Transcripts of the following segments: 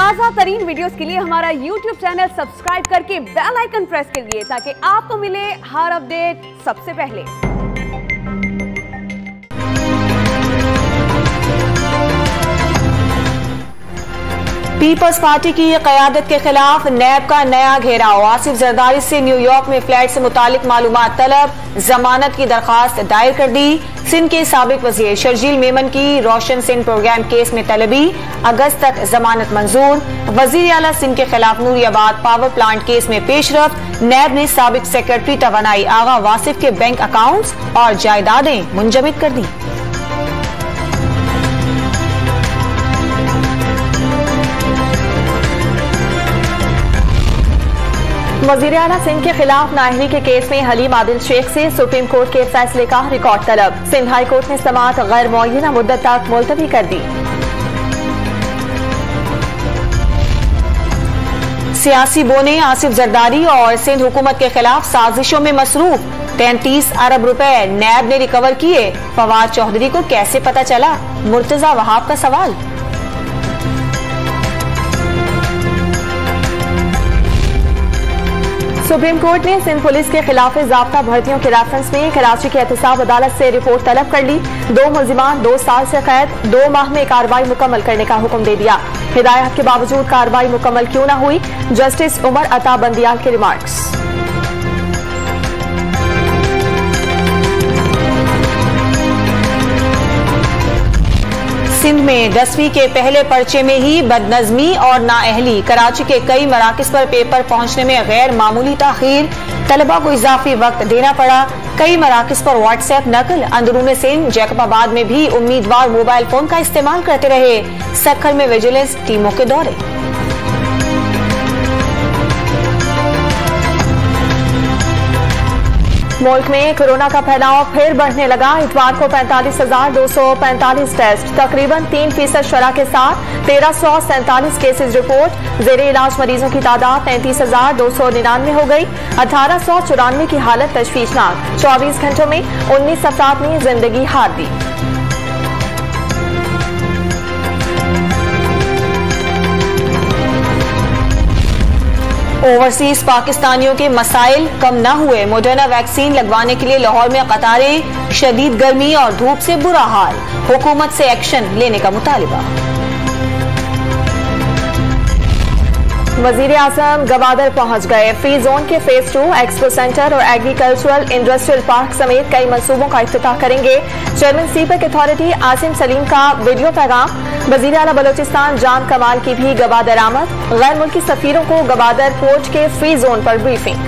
ताज़ा तरीन वीडियोस के लिए हमारा YouTube चैनल सब्सक्राइब करके बेल आइकन प्रेस करिए ताकि आपको मिले हर अपडेट सबसे पहले। पीपल्स पार्टी की क़यादत के खिलाफ नैब का नया घेराव। आसिफ जरदारी से न्यूयॉर्क में फ्लैट से मुतालिक मालूमात तलब, जमानत की दरखास्त दायर कर दी। सिंध के साबिक वज़ीर शर्जील मेमन की रोशन सिंध प्रोग्राम केस में तलबी, अगस्त तक जमानत मंजूर। वज़ीर आला सिंध के खिलाफ नूरियाबाद पावर प्लांट केस में पेशरफ। नैब ने साबिक सेक्रेटरी तवानाई आगा वासिफ के बैंक अकाउंट्स और जायदादें मुंजमद कर दी। वज़ीर आला सिंध के खिलाफ नाअहली के केस में हलीम आदिल शेख से सुप्रीम कोर्ट के फैसले का रिकॉर्ड तलब। सिंध हाई कोर्ट ने समाअत गैर मुअय्यना मुद्दत तक मुलतवी कर दी। सियासी बोने आसिफ जरदारी और सिंध हुकूमत के खिलाफ साजिशों में मसरूफ। 33 अरब रुपए नैब ने रिकवर किए। फवाद चौधरी को कैसे पता चला? मुर्तजा वहाब का सवाल। सुप्रीम कोर्ट ने सिंध पुलिस के खिलाफ ज़ाब्ता भर्तियों के रेफरेंस में कराची की एहतसाब अदालत से रिपोर्ट तलब कर ली। 2 मुल्जिमान 2 साल से कैद, 2 माह में कार्रवाई मुकम्मल करने का हुक्म दे दिया। हिदायत के बावजूद कार्रवाई मुकम्मल क्यों न हुई? जस्टिस उमर अता बंदियाल के रिमार्क्स। सिंध में 10वीं के पहले पर्चे में ही बदनज़मी और नाअहली। कराची के कई मराकज़ पर पेपर पहुंचने में गैर मामूली ताखीर, तलबा को इजाफी वक्त देना पड़ा। कई मराकज़ पर व्हाट्सएप नकल। अंदरून सिंध जैकबाबाद में भी उम्मीदवार मोबाइल फोन का इस्तेमाल करते रहे। सक्खर में विजिलेंस टीमों के दौरे। मुल्क में कोरोना का फैलाव फिर बढ़ने लगा। इतवार को 45,245 टेस्ट, तकरीबन 3% शरह के साथ 1,347 केसेज रिपोर्ट। जेरे इलाज मरीजों की तादाद 33,299 हो गई। 1,894 की हालत तशवीशनाक। 24 घंटों में 19 अफराद ने जिंदगी हार दी। ओवरसीज पाकिस्तानियों के मसाइल कम न हुए। मोडर्ना वैक्सीन लगवाने के लिए लाहौर में कतारें, शदीद गर्मी और धूप से बुरा हाल। हुकूमत से एक्शन लेने का मुतालिबा। वजीर आजम गवादर पहुंच गए। फ्री जोन के फेज 2 एक्सपो सेंटर और एग्रीकल्चरल इंडस्ट्रियल पार्क समेत कई मंसूबों का इफ्तिताह करेंगे। Chairman CPEC authority Asim Salim का वीडियो पैगाम। वजीर आला बलोचिस्तान जान कमाल की भी गवादर आमद। गैर मुल्की सफीरों को गवादर पोर्ट के फ्री जोन पर ब्रीफिंग।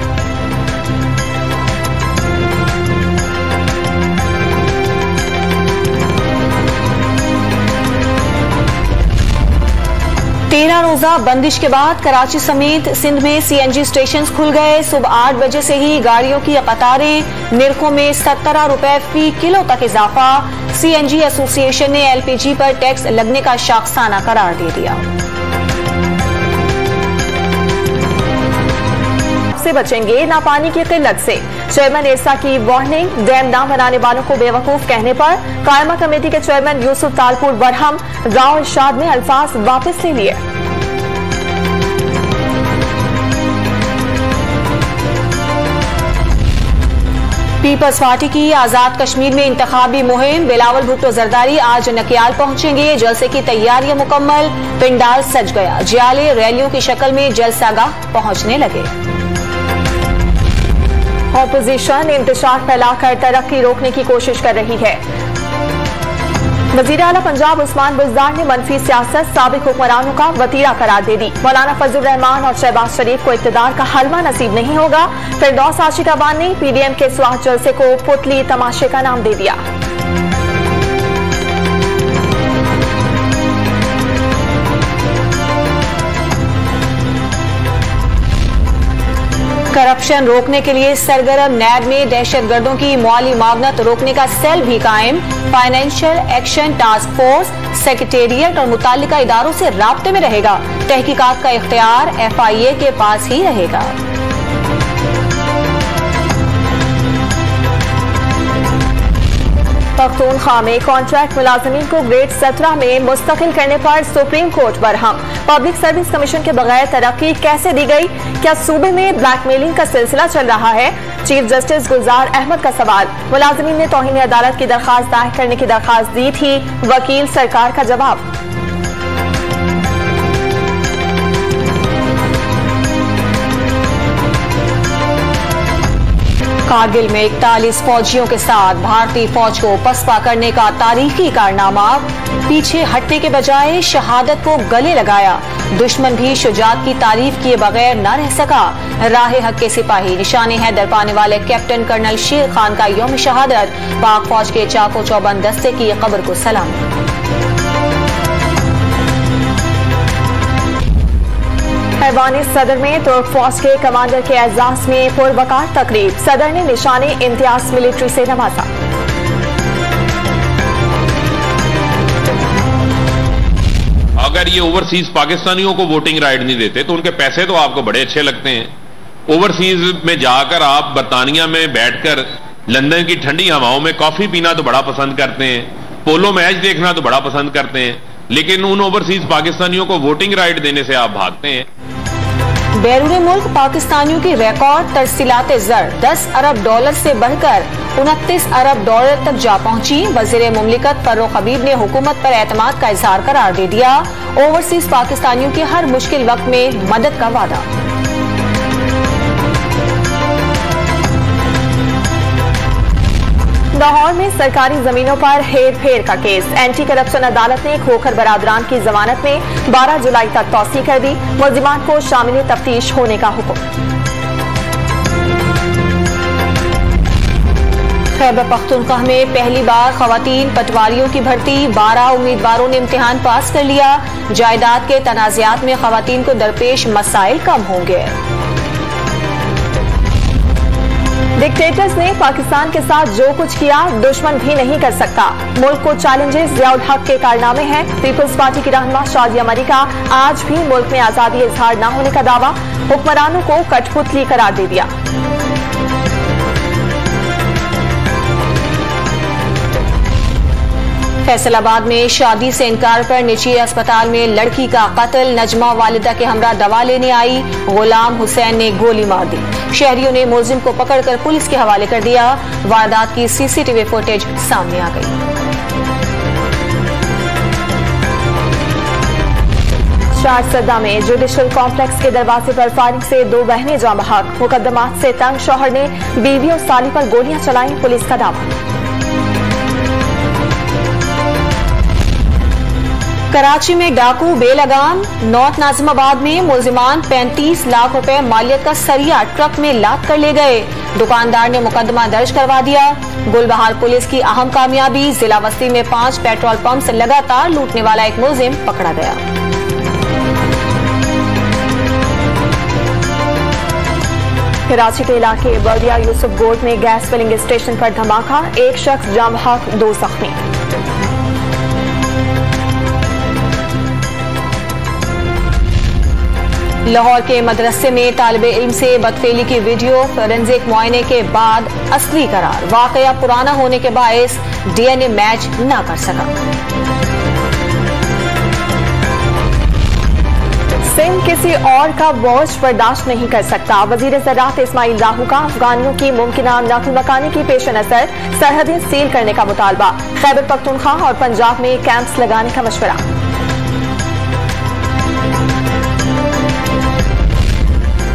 तेरह रोजा बंदिश के बाद कराची समेत सिंध में सीएनजी स्टेशन खुल गए। सुबह 8 बजे से ही गाड़ियों की कतारें। निरखों में 17 रुपए फी किलो तक इजाफा। सीएनजी एसोसिएशन ने एलपीजी पर टैक्स लगने का शाखसाना करार दे दिया। से बचेंगे ना पानी की किल्लत से। चेयरमैन एरसा की वार्निंग। डैम न बनाने वालों को बेवकूफ कहने पर कायमा कमेटी के चेयरमैन यूसुफ तालपुर बरहम। राव इरशाद ने अल्फाज वापस ले लिए। पीपल्स पार्टी की आजाद कश्मीर में इंतखाबी मुहिम। बिलावल भुट्टो जरदारी आज नकियाल पहुंचेंगे। जलसे की तैयारियां मुकम्मल। पिंडाल सज गया। जियाले रैलियों की शक्ल में जलसागाह पहुंचने लगे। ऑपोजिशन इंतशार फैलाकर तरक्की रोकने की कोशिश कर रही है। वजीर आला पंजाब उस्मान बुज़दार ने मनफी सियासत साबिक हुक्मरानों का वतीरा करार दे दी। मौलाना फजलुर रहमान और शहबाज शरीफ को इक़्तिदार का हलवा नसीब नहीं होगा। फिरदौस आशिकाबाद ने पीडीएम के स्वाह जलसे को पुतली तमाशे का नाम दे दिया। करप्शन रोकने के लिए सरगर्म। नैब में दहशतगर्दों की माली मावनत रोकने का सेल भी कायम। Financial action task force secretariat और मुताल्लिका इदारों से राब्ते में रहेगा। तहकीकात का इख्तियार FIA के पास ही रहेगा। पख्तूनख्वा में कॉन्ट्रैक्ट मुलाजमीन को ग्रेड 17 में मुस्तकिल करने पर supreme court Barham. Public service commission के बगैर तरक्की कैसे दी गई? क्या सूबे में ब्लैकमेलिंग का सिलसिला चल रहा है? चीफ जस्टिस गुलजार अहमद का सवाल। मुलाजमीन ने तौहीन अदालत की दरखास्त दायर करने की दरखास्त दी थी, वकील सरकार का जवाब। कारगिल में 41 फौजियों के साथ भारतीय फौज को पसपा करने का तारीखी कारनामा। पीछे हटने के बजाय शहादत को गले लगाया। दुश्मन भी शुजात की तारीफ किए बगैर न रह सका। राह हक के सिपाही निशाने हैदर पाने वाले कैप्टन कर्नल शेर खान का यौम शहादत। पाक फौज के चाको चौबंद दस्ते की कब्र को सलामी। ऐवान सदर में तुर्क फौज के कमांडर के एजाज में पुरवकार तकरीब। सदर ने निशाने इम्तियाज मिलिट्री से नवाजा। अगर ये ओवरसीज पाकिस्तानियों को वोटिंग राइट नहीं देते तो उनके पैसे तो आपको बड़े अच्छे लगते हैं। ओवरसीज में जाकर आप बरतानिया में बैठकर लंदन की ठंडी हवाओं में कॉफी पीना तो बड़ा पसंद करते हैं, पोलो मैच देखना तो बड़ा पसंद करते हैं, लेकिन उन ओवरसीज पाकिस्तानियों को वोटिंग राइट देने से आप भागते हैं। बैरून मुल्क पाकिस्तानियों की रिकॉर्ड तरसीलात ज़र 10 अरब डॉलर से बढ़कर 29 अरब डॉलर तक जा पहुंची। वज़ीर मुमलिकत फर्रुख हबीब ने हुकूमत पर एतमाद का इजहार करार दे दिया। ओवरसीज पाकिस्तानियों के हर मुश्किल वक्त में मदद का वादा। लाहौर में सरकारी जमीनों पर हेर फेर का केस। एंटी करप्शन अदालत ने खोखर बरादरान की जमानत में 12 जुलाई तक तौसी कर दी। मुल्जिमान को शामिल तफ्तीश होने का हुक्म। खैबर पख्तूनख्वा में पहली बार खवातीन पटवारियों की भर्ती। 12 उम्मीदवारों ने इम्तिहान पास कर लिया। जायदाद के तनाज़ात में खवातीन को दरपेश मसाइल कम होंगे। डिक्टेटर्स ने पाकिस्तान के साथ जो कुछ किया दुश्मन भी नहीं कर सकता। मुल्क को चैलेंजेस ज़ियाउल हक के कारनामे हैं। पीपल्स पार्टी की रहनुमा शादिया मलिका आज भी मुल्क में आजादी इजहार न होने का दावा। हुक्मरानों को कठपुतली करार दे दिया। फैसलाबाद में शादी से इनकार पर निजी अस्पताल में लड़की का कत्ल। नजमा वालिदा के हमरा दवा लेने आई। गुलाम हुसैन ने गोली मार दी। शहरियों ने मुलजिम को पकड़कर पुलिस के हवाले कर दिया। वारदात की सीसीटीवी फुटेज सामने आ गई। शारसदा में जुडिशल कॉम्प्लेक्स के दरवाजे पर फायरिंग से 2 बहनें जाँ बहक। मुकदमात से तंग शौहर ने बीवी और साली पर गोलियां चलाई। पुलिस का दावा। कराची में डाकू बेलगाम। नॉर्थ नाजिमाबाद में मुलजिमान 35 लाख रुपए मालियत का सरिया ट्रक में लाद कर ले गए। दुकानदार ने मुकदमा दर्ज करवा दिया। गुलबहार पुलिस की अहम कामयाबी। जिला बस्ती में 5 पेट्रोल पंप से लगातार लूटने वाला एक मुलजिम पकड़ा गया। कराची के इलाके बर्दिया यूसुफ गोड में गैस फिलिंग स्टेशन पर धमाका। 1 शख्स जाँ बहक, 2 जख्मी। लाहौर के मदरसे में तालिबे इल्म से बदफेली की वीडियो। फोरेंसिक मुआयने के बाद असली करार। वाकया पुराना होने के बायस डीएनए मैच न कर सका। सिंध किसी और का बोझ बर्दाश्त नहीं कर सकता। वजीर ज़राअत इस्माइल राहू का अफगानियों की मुमकिना नकल मकानी की पेश नजर सरहदें सील करने का मुतालबा। खैबर पख्तूनख्वा और पंजाब में कैंप्स लगाने का मशवरा।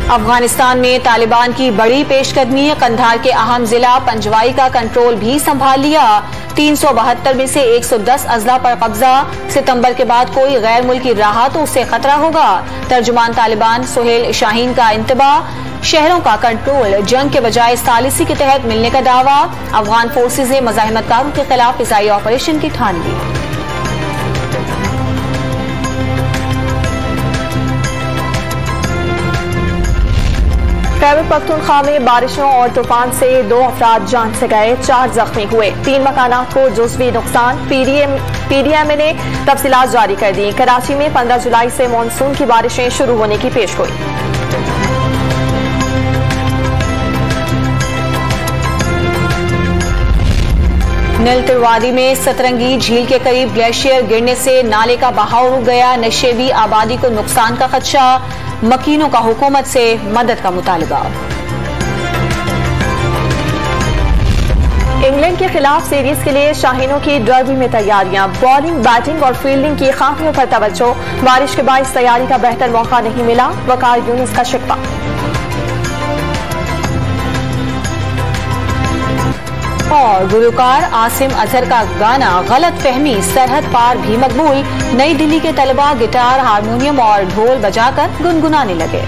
अफगानिस्तान में तालिबान की बड़ी पेशकदमी। कंधार के अहम जिला पंजवाई का कंट्रोल भी संभाल लिया। 372 में से 110 अजला पर कब्जा। सितंबर के बाद कोई गैर मुल्की रहा तो उससे खतरा होगा। तर्जुमान तालिबान सुहेल शाहीन का इंतबाह। शहरों का कंट्रोल जंग के बजाय सालिसी के तहत मिलने का दावा। अफगान फोर्सेज ने मज़ाहिमतकारों के खिलाफ फिज़ाई ऑपरेशन की ठान ली। खैबर पख्तूनख्वा में बारिशों और तूफान से 2 अफराद जान से गए, 4 जख्मी हुए। 3 मकानात को जुज़वी नुकसान। पीडीएम ने तफसीलात जारी कर दी। कराची में 15 जुलाई से मानसून की बारिशें शुरू होने की पेशगोई। नीलतिर वादी में सतरंगी झील के करीब ग्लेशियर गिरने से नाले का बहाव रुक गया। नशेबी आबादी को नुकसान का खदशा, मकीनों का हुकूमत से मदद का मुतालबा। इंग्लैंड के खिलाफ सीरीज के लिए शाहीनों की डर्बी में तैयारियां, बॉलिंग, बैटिंग और फील्डिंग की खामियों पर तवज्जो। बारिश के बाइस तैयारी का बेहतर मौका नहीं मिला, वकार यूनुस का शिकवा। और गुलकार आसिम अजहर का गाना गलत फहमी सरहद पार भी मकबूल। नई दिल्ली के तलबा गिटार, हारमोनियम और ढोल बजाकर गुनगुनाने लगे।